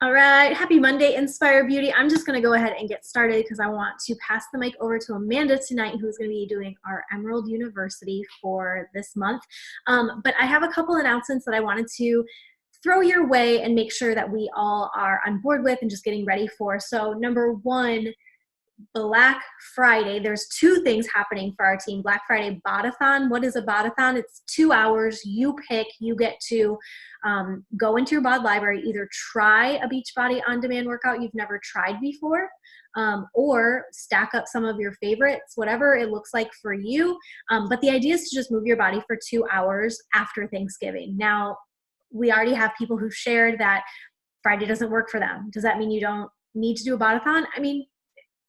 All right, happy Monday, Inspire Beauty. I'm just gonna go ahead and get started because I want to pass the mic over to Amanda tonight, who's gonna be doing our Emerald University for this month. But I have a couple announcements that I wanted to throw your way and make sure that we all are on board with and just getting ready for. So number one, Black Friday. There's two things happening for our team. Black Friday Botathon. What is a Botathon? It's 2 hours. You pick. You get to go into your bod library, either try a Beachbody on-demand workout you've never tried before, or stack up some of your favorites, whatever it looks like for you. But the idea is to just move your body for 2 hours after Thanksgiving. Now, we already have people who've shared that Friday doesn't work for them. Does that mean you don't need to do a Botathon? I mean,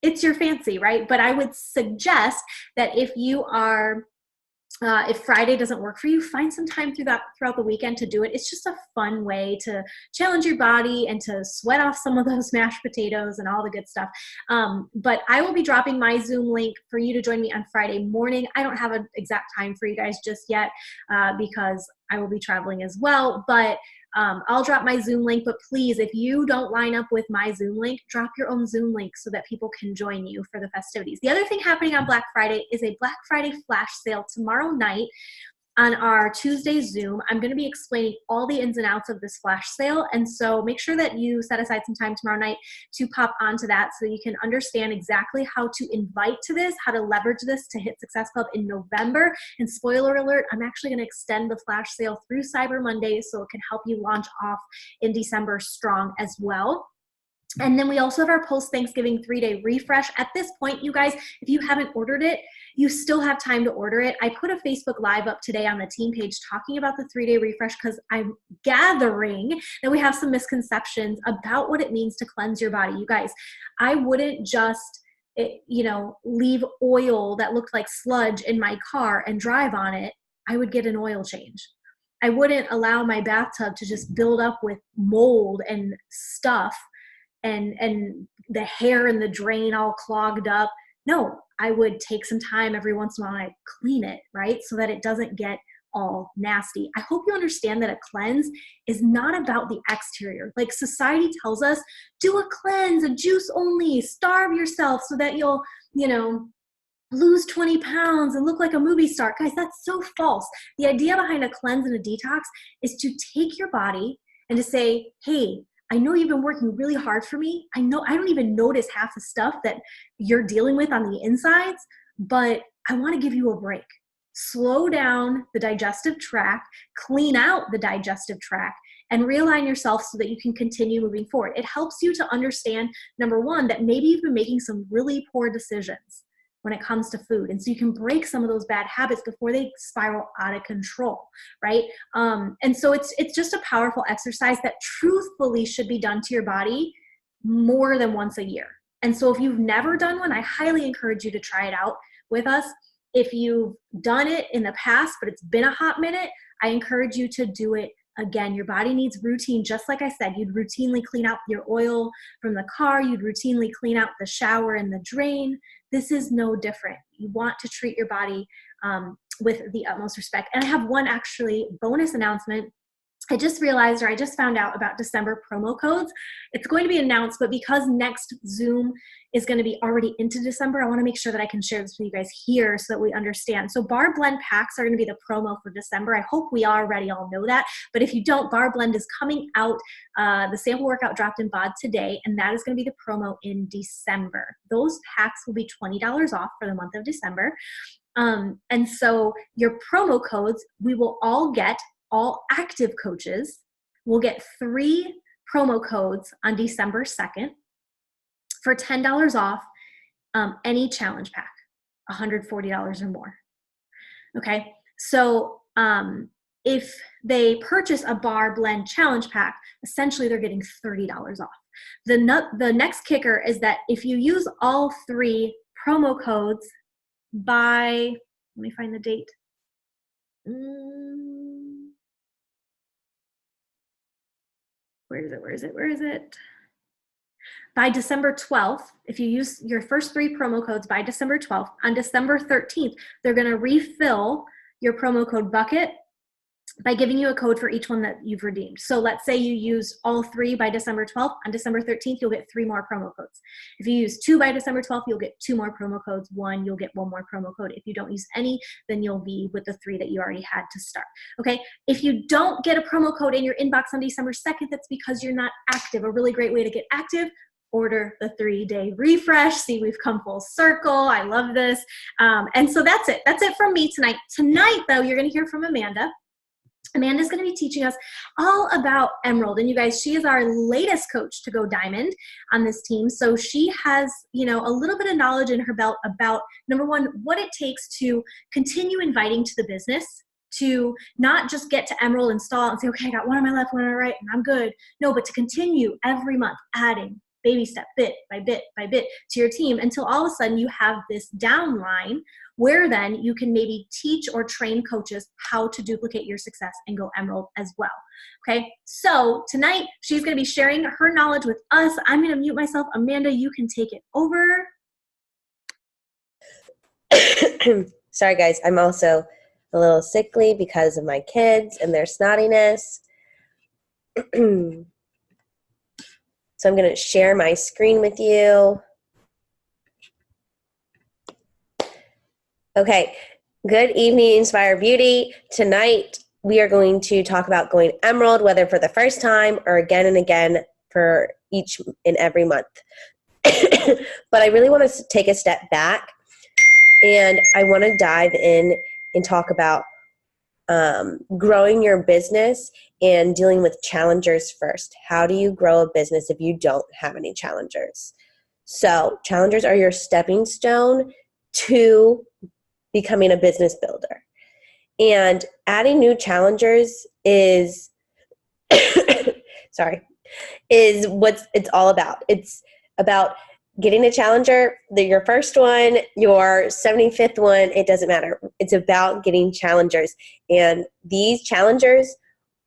it's your fancy, right? But I would suggest that if you are, if Friday doesn't work for you, find some time throughout the weekend to do it. It's just a fun way to challenge your body and to sweat off some of those mashed potatoes and all the good stuff. But I will be dropping my Zoom link for you to join me on Friday morning. I don't have an exact time for you guys just yet because I will be traveling as well, but I'll drop my Zoom link, but please, if you don't line up with my Zoom link, drop your own Zoom link so that people can join you for the festivities. The other thing happening on Black Friday is a Black Friday flash sale tomorrow night. On our Tuesday Zoom, I'm going to be explaining all the ins and outs of this flash sale. And so make sure that you set aside some time tomorrow night to pop onto that so that you can understand exactly how to invite to this, how to leverage this to hit Success Club in November. And spoiler alert, I'm actually going to extend the flash sale through Cyber Monday so it can help you launch off in December strong as well. And then we also have our post-Thanksgiving 3-day refresh. At this point, you guys, if you haven't ordered it, you still have time to order it. I put a Facebook Live up today on the team page talking about the 3-day refresh because I'm gathering that we have some misconceptions about what it means to cleanse your body. You guys, I wouldn't just leave oil that looked like sludge in my car and drive on it. I would get an oil change. I wouldn't allow my bathtub to just build up with mold and stuff and the hair in the drain all clogged up. No, I would take some time every once in a while and I'd clean it, right? So that it doesn't get all nasty. I hope you understand that a cleanse is not about the exterior. Like society tells us, do a cleanse, a juice only, starve yourself so that you'll, lose 20 pounds and look like a movie star. Guys, that's so false. The idea behind a cleanse and a detox is to take your body and to say, hey, I know you've been working really hard for me. I know I don't even notice half the stuff that you're dealing with on the insides, but I want to give you a break. Slow down the digestive tract, clean out the digestive tract, and realign yourself so that you can continue moving forward. It helps you to understand, number one, that maybe you've been making some really poor decisions when it comes to food. And so you can break some of those bad habits before they spiral out of control, right? And so it's just a powerful exercise that truthfully should be done to your body more than once a year. And so if you've never done one, I highly encourage you to try it out with us. If you've done it in the past, but it's been a hot minute, I encourage you to do it again. Your body needs routine. Just like I said, you'd routinely clean out your oil from the car. You'd routinely clean out the shower and the drain. This is no different. You want to treat your body with the utmost respect. And I have one actually bonus announcement. I just realized, or I just found out about December promo codes. It's going to be announced, but because next Zoom is going to be already into December, I want to make sure that I can share this with you guys here so that we understand. So Bar Blend packs are going to be the promo for December. I hope we already all know that, but if you don't, Bar Blend is coming out. The sample workout dropped in BOD today, and that is going to be the promo in December. Those packs will be $20 off for the month of December. And so your promo codes, we will all get. All active coaches will get 3 promo codes on December 2nd for $10 off any challenge pack, $140 or more. Okay, so if they purchase a Bar Blend challenge pack, essentially they're getting $30 off. The next kicker is that if you use all 3 promo codes by, let me find the date. Where is it? By December 12th, if you use your first 3 promo codes by December 12th, on December 13th, they're going to refill your promo code bucket by giving you a code for each one that you've redeemed. So let's say you use all 3 by December 12th. On December 13th, you'll get 3 more promo codes. If you use 2 by December 12th, you'll get 2 more promo codes. 1, you'll get 1 more promo code. If you don't use any, then you'll be with the 3 that you already had to start. Okay. If you don't get a promo code in your inbox on December 2nd, that's because you're not active. A really great way to get active: order the 3-day refresh. See, we've come full circle. I love this. And so that's it. That's it from me tonight. Tonight, though, you're going to hear from Amanda. Amanda's going to be teaching us all about Emerald. And you guys, she is our latest coach to go diamond on this team. So she has, a little bit of knowledge in her belt about, number one, what it takes to continue inviting to the business, to not just get to Emerald, install, and say, okay, I got one on my left, one on my right, and I'm good. No, but to continue every month adding baby step, bit by bit by bit to your team until all of a sudden you have this downline where then you can maybe teach or train coaches how to duplicate your success and go Emerald as well. Okay, so tonight she's going to be sharing her knowledge with us. I'm going to mute myself. Amanda, you can take it over. Sorry, guys. I'm also a little sickly because of my kids and their snottiness. So I'm going to share my screen with you. Okay, good evening, Inspire Beauty. Tonight, we are going to talk about going Emerald, whether for the first time or again and again for each and every month. But I really want to take a step back, and I want to dive in and talk about growing your business and dealing with challengers first. How do you grow a business if you don't have any challengers? So challengers are your stepping stone to becoming a business builder. And adding new challengers is, is what it's all about. It's about getting a challenger, your first one, your 75th one, it doesn't matter. It's about getting challengers. And these challengers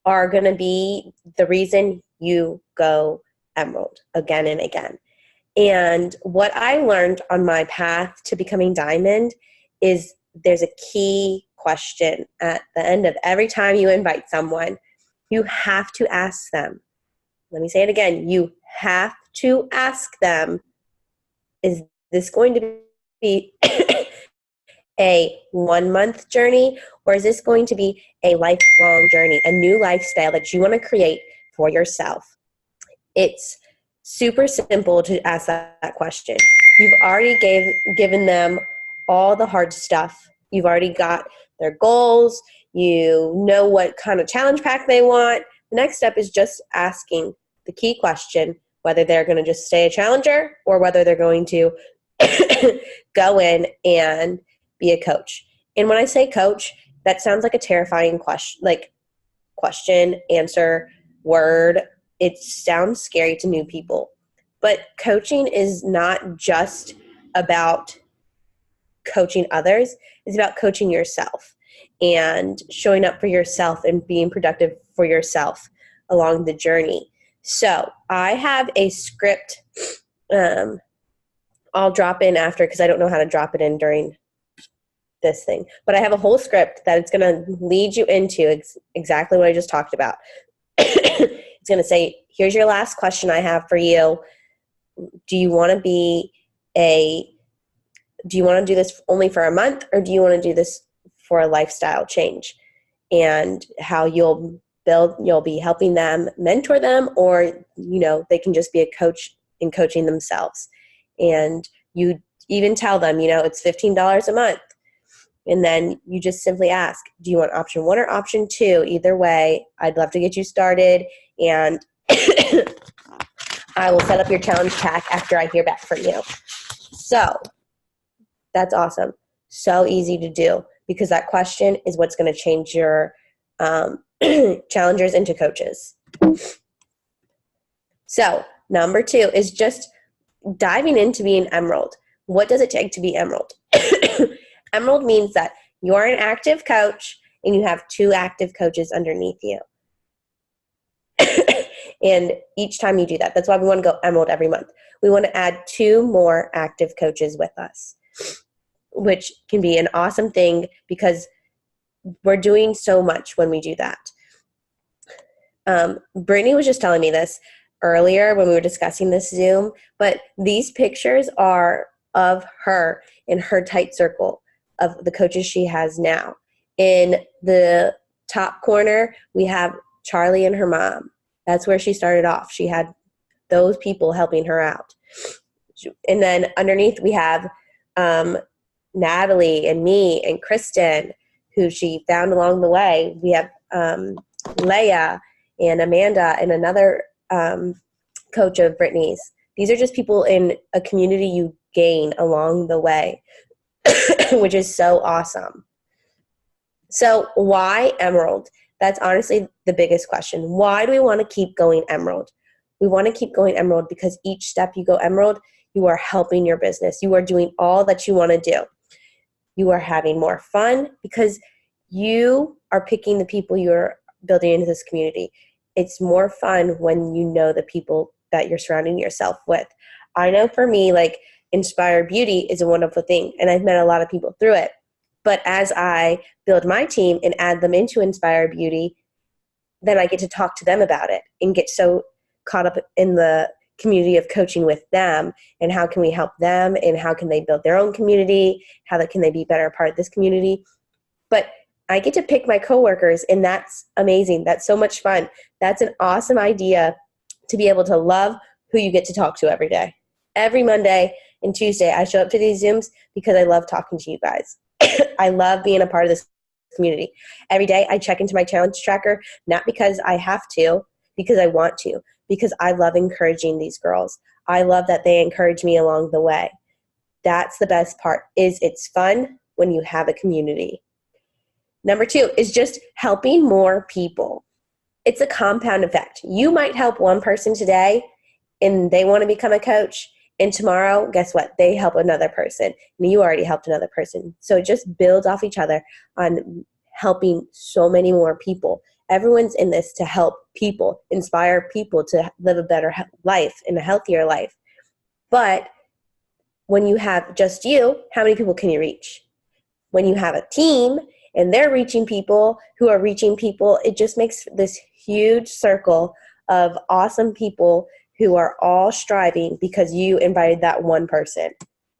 are going to be the reason you go Emerald again and again. And what I learned on my path to becoming Diamond is there's a key question at the end of every time you invite someone. You have to ask them. Let me say it again. You have to ask them, is this going to be a 1-month journey, or is this going to be a lifelong journey, a new lifestyle that you want to create for yourself? It's super simple to ask that question. You've already given them all the hard stuff. You've already got their goals. You know what kind of challenge pack they want. The next step is just asking the key question, whether they're going to just stay a challenger or whether they're going to go in and be a coach. And when I say coach, that sounds like a terrifying question, answer, word. It sounds scary to new people. But coaching is not just about coaching others. It's about coaching yourself and showing up for yourself and being productive for yourself along the journey. So I have a script I'll drop in after because I don't know how to drop it in during this thing. But I have a whole script that it's going to lead you into exactly what I just talked about. It's going to say, here's your last question I have for you. Do you want to do this only for a month, or do you want to do this for a lifestyle change? And how you'll be helping them, mentor them, or, they can just be a coach in coaching themselves. And you even tell them, it's $15 a month. And then you just simply ask, do you want option 1 or option 2? Either way, I'd love to get you started. And I will set up your challenge pack after I hear back from you. So that's awesome. So easy to do, because that question is what's going to change your challengers into coaches. So number 2 is just diving into being Emerald. What does it take to be Emerald? Emerald means that you're an active coach and you have 2 active coaches underneath you. And each time you do that, that's why we want to go Emerald every month. We want to add 2 more active coaches with us, which can be an awesome thing, because we're doing so much when we do that. Brittany was just telling me this earlier when we were discussing this Zoom, but these pictures are of her in her tight circle of the coaches she has now. In the top corner, we have Charlie and her mom. That's where she started off. She had those people helping her out. And then underneath we have Natalie and me and Kristen, who she found along the way. We have Leah and Amanda and another coach of Brittany's. These are just people in a community you gain along the way, which is so awesome. So why Emerald? That's honestly the biggest question. Why do we want to keep going Emerald? We want to keep going Emerald because each step you go Emerald, you are helping your business. You are doing all that you want to do. You are having more fun because you are picking the people you're building into this community. It's more fun when you know the people that you're surrounding yourself with. I know for me, like, Inspire Beauty is a wonderful thing, and I've met a lot of people through it. But as I build my team and add them into Inspire Beauty, then I get to talk to them about it and get so caught up in the community of coaching with them and how can we help them and how can they build their own community, how can they be better part of this community. But I get to pick my coworkers, and that's amazing. That's so much fun. That's an awesome idea to be able to love who you get to talk to every day. Every Monday and Tuesday, I show up to these Zooms because I love talking to you guys. I love being a part of this community. Every day I check into my challenge tracker, not because I have to, because I want to, because I love encouraging these girls. I love that they encourage me along the way. That's the best part, is it's fun when you have a community. Number 2 is just helping more people. It's a compound effect. You might help one person today and they want to become a coach, and tomorrow, guess what? They help another person, and you already helped another person. So it just builds off each other on helping so many more people. Everyone's in this to help people, inspire people to live a better life and a healthier life. But when you have just you, how many people can you reach? When you have a team and they're reaching people who are reaching people, it just makes this huge circle of awesome people who are all striving because you invited that one person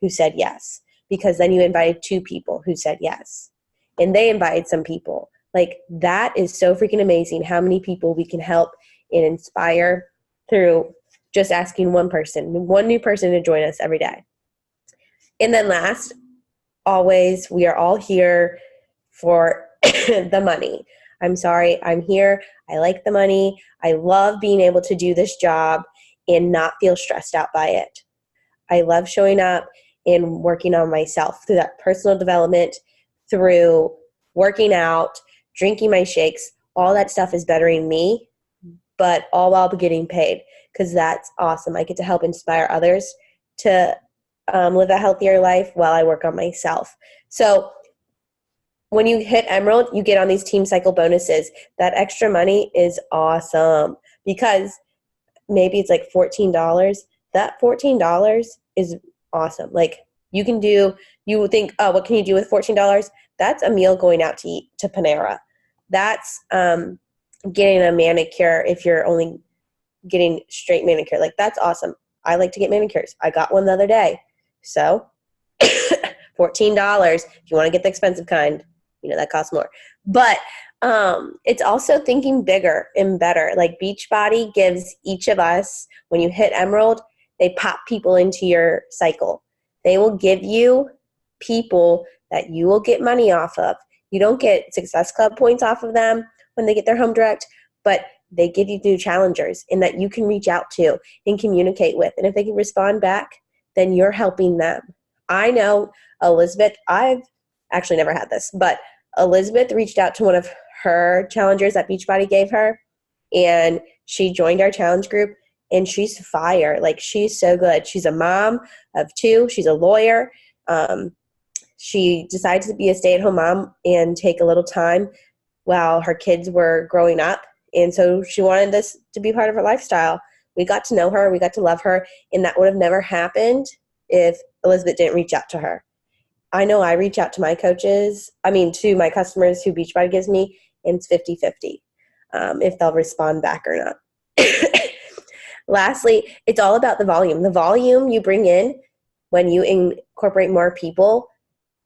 who said yes, because then you invited 2 people who said yes, and they invited some people. Like, that is so freaking amazing how many people we can help and inspire through just asking one new person to join us every day. And then last, always, we are all here for the money. I'm sorry, I'm here. I like the money. I love being able to do this job and not feel stressed out by it. I love showing up and working on myself through that personal development, through working out, drinking my shakes. All that stuff is bettering me, but all while getting paid, because that's awesome. I get to help inspire others to live a healthier life while I work on myself. So when you hit Emerald, you get on these team cycle bonuses. That extra money is awesome because maybe it's like $14. That $14 is awesome. Like, you would think, oh, what can you do with $14? That's a meal going out to eat to Panera. That's getting a manicure if you're only getting straight manicure. Like, that's awesome. I like to get manicures. I got one the other day. So $14. If you want to get the expensive kind, that costs more. But it's also thinking bigger and better. Like, Beachbody gives each of us, when you hit Emerald, they pop people into your cycle. They will give you people that you will get money off of. You don't get Success Club points off of them when they get their home direct, but they give you new challengers and that you can reach out to and communicate with. And if they can respond back, then you're helping them. I know Elizabeth, I've actually never had this, but Elizabeth reached out to one of her challengers that Beachbody gave her, and she joined our challenge group, and she's fire. Like, she's so good. She's a mom of 2. She's a lawyer. She decided to be a stay-at-home mom and take a little time while her kids were growing up, and so she wanted this to be part of her lifestyle. We got to know her. We got to love her, and that would have never happened if Elizabeth didn't reach out to her. I know I reach out to my coaches, to my customers who Beachbody gives me, and it's 50-50 if they'll respond back or not. Lastly, it's all about the volume. The volume you bring in when you incorporate more people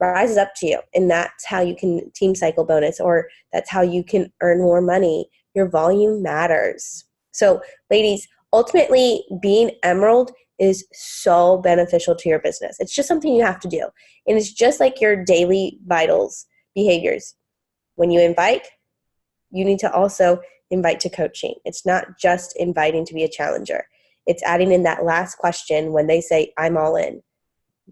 rises up to you. And that's how you can team cycle bonus, or that's how you can earn more money. Your volume matters. So ladies, ultimately being Emerald is so beneficial to your business. It's just something you have to do. And it's just like your daily vitals behaviors. When you invite, you need to also invite to coaching. It's not just inviting to be a challenger. It's adding in that last question when they say, I'm all in.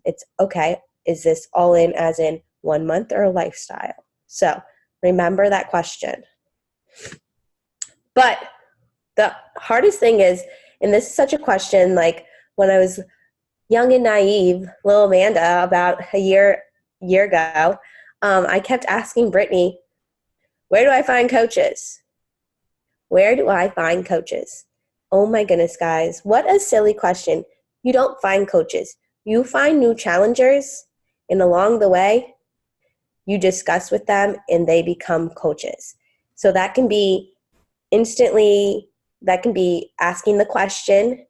It's okay, is this all in as in 1 month or a lifestyle? So remember that question. But the hardest thing is, and this is such a question, like when I was young and naive, little Amanda, about a year ago, I kept asking Brittany, where do I find coaches? Where do I find coaches? Oh my goodness, guys, what a silly question. You don't find coaches. You find new challengers, and along the way, you discuss with them and they become coaches. So that can be asking the question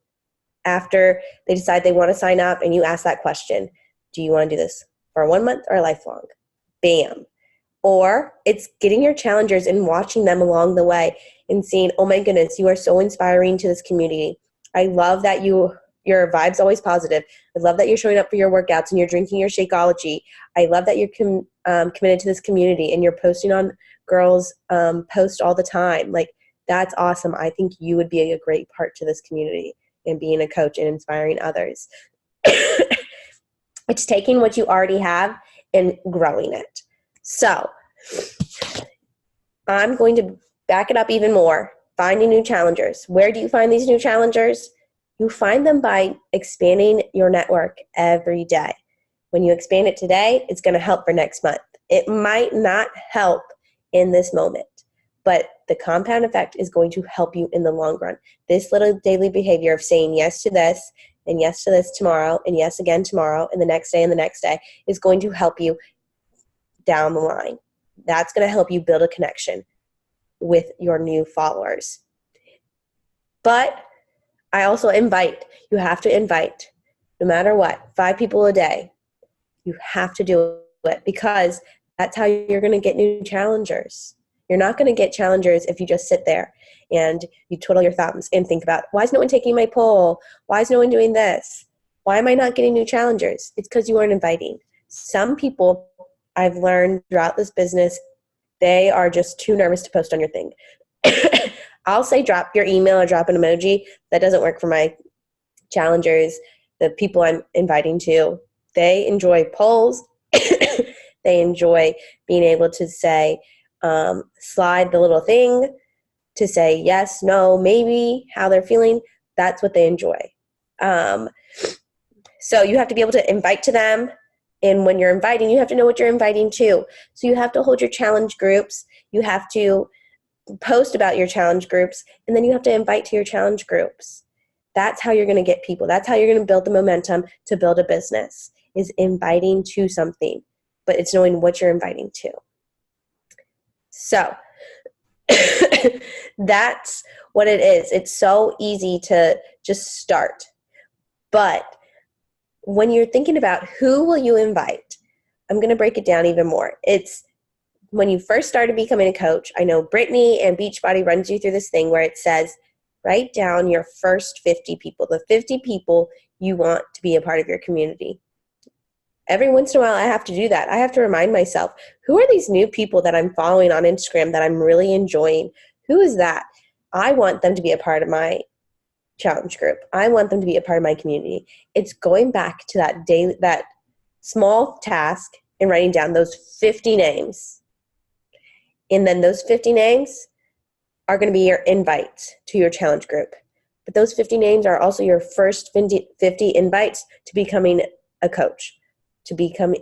after they decide they want to sign up, and you ask that question. Do you want to do this for 1 month or lifelong? Bam. Or it's getting your challengers and watching them along the way and seeing, oh my goodness, you are so inspiring to this community. I love that your vibe's always positive. I love that you're showing up for your workouts and you're drinking your Shakeology. I love that you're committed to this community and you're posting on girls' post all the time. Like, that's awesome. I think you would be a great part to this community and being a coach and inspiring others. It's taking what you already have and growing it. So I'm going to back it up even more. Finding new challengers. Where do you find these new challengers? You find them by expanding your network every day. When you expand it today, it's going to help for next month. It might not help in this moment, but the compound effect is going to help you in the long run. This little daily behavior of saying yes to this and yes to this tomorrow and yes again tomorrow and the next day and the next day is going to help you down the line. That's going to help you build a connection with your new followers. But I also invite. You have to invite, no matter what, 5 people a day. You have to do it because that's how you're going to get new challengers. You're not going to get challengers if you just sit there and you twiddle your thumbs and think about, why is no one taking my poll? Why is no one doing this? Why am I not getting new challengers? It's because you aren't inviting. Some people I've learned throughout this business, they are just too nervous to post on your thing. I'll say drop your email or drop an emoji. That doesn't work for my challengers, the people I'm inviting to. They enjoy polls. They enjoy being able to say, slide the little thing to say yes, no, maybe, how they're feeling. That's what they enjoy. So you have to be able to invite to them. And when you're inviting, you have to know what you're inviting to. So you have to hold your challenge groups. You have to post about your challenge groups. And then you have to invite to your challenge groups. That's how you're going to get people. That's how you're going to build the momentum to build a business, is inviting to something. But it's knowing what you're inviting to. So that's what it is. It's so easy to just start. But when you're thinking about who will you invite, I'm going to break it down even more. It's when you first started becoming a coach. I know Brittany and Beachbody runs you through this thing where it says, write down your first 50 people, the 50 people you want to be a part of your community. Every once in a while, I have to do that. I have to remind myself, who are these new people that I'm following on Instagram that I'm really enjoying? Who is that? I want them to be a part of my challenge group. I want them to be a part of my community. It's going back to that small task and writing down those 50 names. And then those 50 names are going to be your invites to your challenge group. But those 50 names are also your first 50 invites to becoming a coach,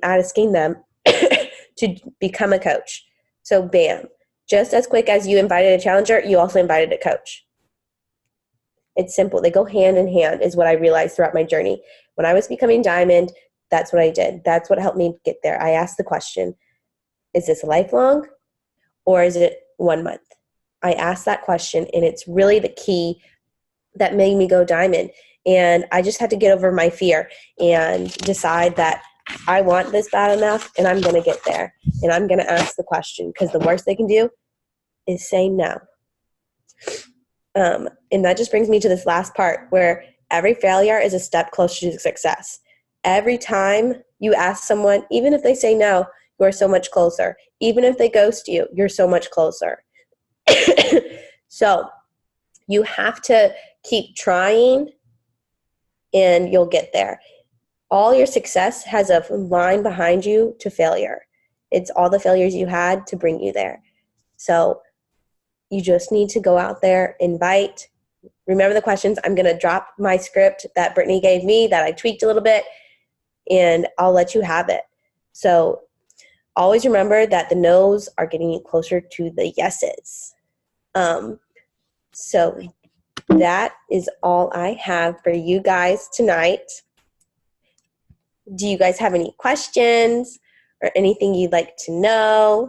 asking them to become a coach. So bam, just as quick as you invited a challenger, you also invited a coach. It's simple. They go hand in hand is what I realized throughout my journey. When I was becoming Diamond, that's what I did. That's what helped me get there. I asked the question, is this lifelong or is it 1 month? I asked that question, and it's really the key that made me go diamond. And I just had to get over my fear and decide that I want this bad enough, and I'm going to get there. And I'm going to ask the question, because the worst they can do is say no. And that just brings me to this last part, where every failure is a step closer to success. Every time you ask someone, even if they say no, you are so much closer. Even if they ghost you, you're so much closer. So you have to keep trying, and you'll get there. All your success has a line behind you to failure. It's all the failures you had to bring you there. So you just need to go out there, invite. Remember the questions. I'm going to drop my script that Brittany gave me that I tweaked a little bit, and I'll let you have it. So always remember that the no's are getting you closer to the yeses. So that is all I have for you guys tonight. Do you guys have any questions or anything you'd like to know?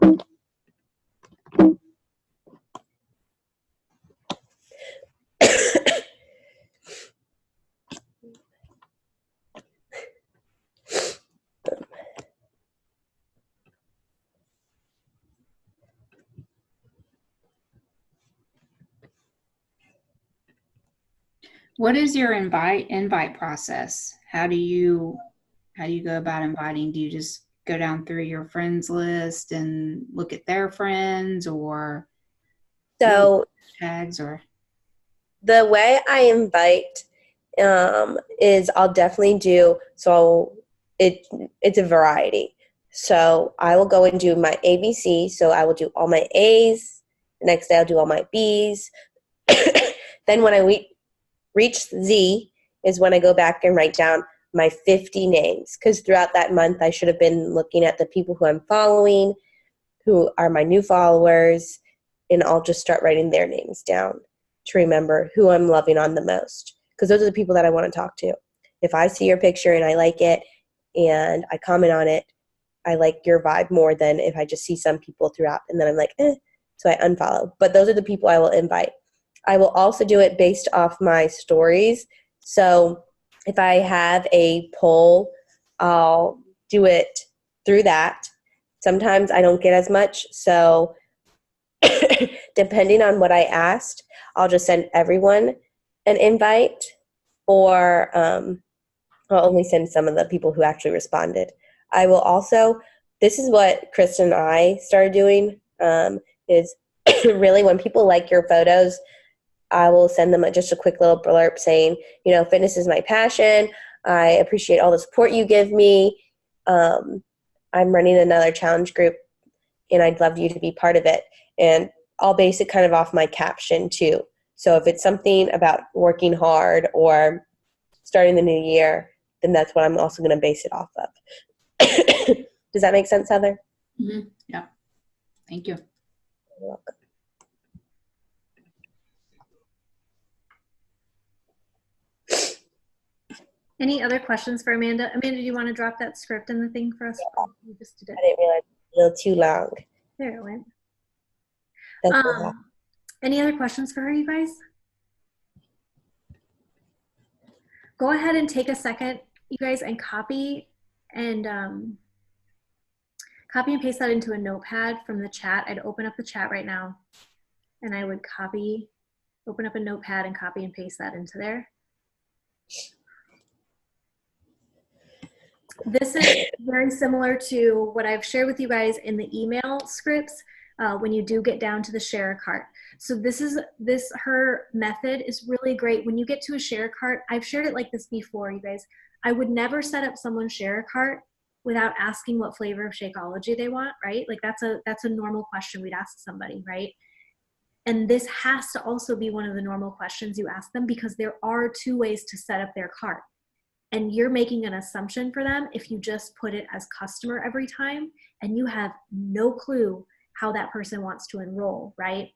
What is your invite process? How do you go about inviting? Do you just go down through your friends list and look at their friends, or So tags? Or the way I invite is I'll definitely do, so it's a variety. So I will go and do my ABC. So I will do all my A's. The next day I'll do all my B's. Then when I reach Z is when I go back and write down my 50 names, because throughout that month I should have been looking at the people who I'm following, who are my new followers, and I'll just start writing their names down to remember who I'm loving on the most, because those are the people that I want to talk to. If I see your picture and I like it and I comment on it, I like your vibe more than if I just see some people throughout and then I'm like, so I unfollow. But those are the people I will invite. I will also do it based off my stories. So if I have a poll, I'll do it through that. Sometimes I don't get as much. So depending on what I asked, I'll just send everyone an invite, or I'll only send some of the people who actually responded. I will also, this is what Kristen and I started doing, is really when people like your photos, I will send them just a quick little blurb saying, fitness is my passion. I appreciate all the support you give me. I'm running another challenge group, and I'd love you to be part of it. And I'll base it kind of off my caption too. So if it's something about working hard or starting the new year, then that's what I'm also going to base it off of. Does that make sense, Heather? Mm-hmm. Yeah. Thank you. You're welcome. Any other questions for Amanda? Amanda, do you want to drop that script in the thing for us? Yeah. You just did it. I didn't realize it was a little too long. There it went. That's Any other questions for her, you guys? Go ahead and take a second, you guys, and copy and paste that into a notepad from the chat. I'd open up the chat right now, and I would open up a notepad and copy and paste that into there. This is very similar to what I've shared with you guys in the email scripts when you do get down to the share a cart. So her method is really great. When you get to a share a cart, I've shared it like this before, you guys. I would never set up someone's share a cart without asking what flavor of Shakeology they want, right? Like that's a normal question we'd ask somebody, right? And this has to also be one of the normal questions you ask them, because there are 2 ways to set up their cart. And you're making an assumption for them if you just put it as customer every time, and you have no clue how that person wants to enroll, right?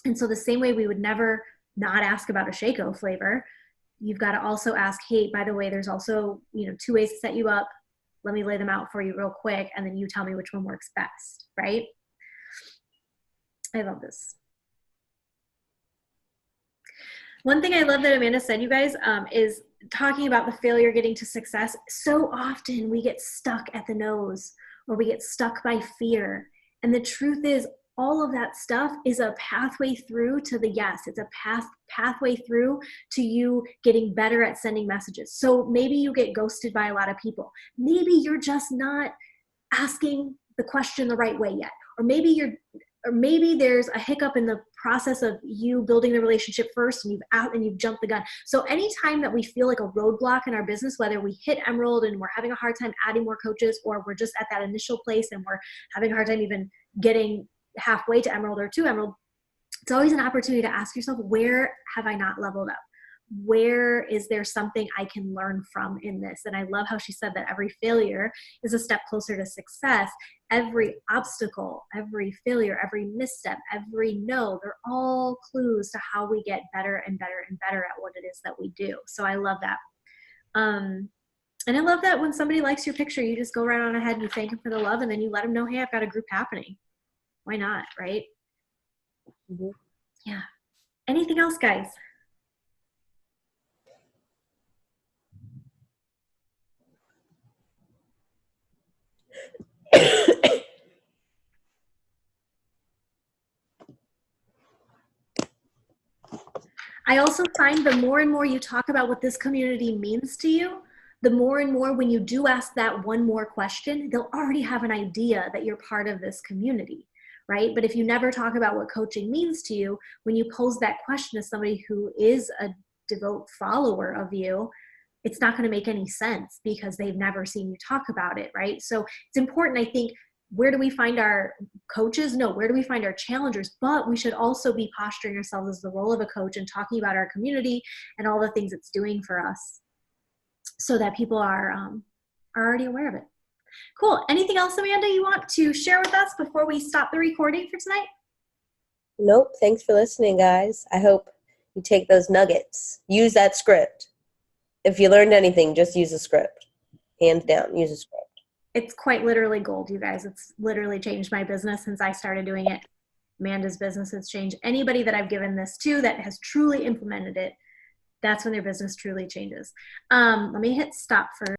And so the same way we would never not ask about a Shako flavor, you've got to also ask, hey, by the way, there's also 2 ways to set you up. let me lay them out for you real quick, and then you tell me which one works best, right? I love this. One thing I love that Amanda said, you guys, is talking about the failure getting to success. So often we get stuck at the nose, or we get stuck by fear. And the truth is, all of that stuff is a pathway through to the yes. It's a pathway through to you getting better at sending messages. So maybe you get ghosted by a lot of people. Maybe you're just not asking the question the right way yet. Or maybe there's a hiccup in the process of you building the relationship first, and you've jumped the gun. So anytime that we feel like a roadblock in our business, whether we hit Emerald and we're having a hard time adding more coaches, or we're just at that initial place and we're having a hard time even getting halfway to Emerald or to Emerald, it's always an opportunity to ask yourself, where have I not leveled up? Where is there something I can learn from in this? And I love how she said that every failure is a step closer to success. Every obstacle, every failure, every misstep, every no, they're all clues to how we get better and better and better at what it is that we do. So I love that. And I love that when somebody likes your picture, you just go right on ahead and you thank them for the love, and then you let them know, hey, I've got a group happening. Why not, right? Mm-hmm. Yeah. Anything else, guys? I also find the more and more you talk about what this community means to you, the more and more when you do ask that one more question, they'll already have an idea that you're part of this community, right? But if you never talk about what coaching means to you, when you pose that question to somebody who is a devout follower of you, it's not going to make any sense because they've never seen you talk about it, right? So it's important, I think, where do we find our coaches? No, where do we find our challengers? But we should also be posturing ourselves as the role of a coach and talking about our community and all the things it's doing for us so that people are already aware of it. Cool. Anything else, Amanda, you want to share with us before we stop the recording for tonight? Nope. Thanks for listening, guys. I hope you take those nuggets. Use that script. If you learned anything, just use a script. Hands down, use a script. It's quite literally gold, you guys. It's literally changed my business since I started doing it. Amanda's business has changed. Anybody that I've given this to that has truly implemented it, that's when their business truly changes. Let me hit stop for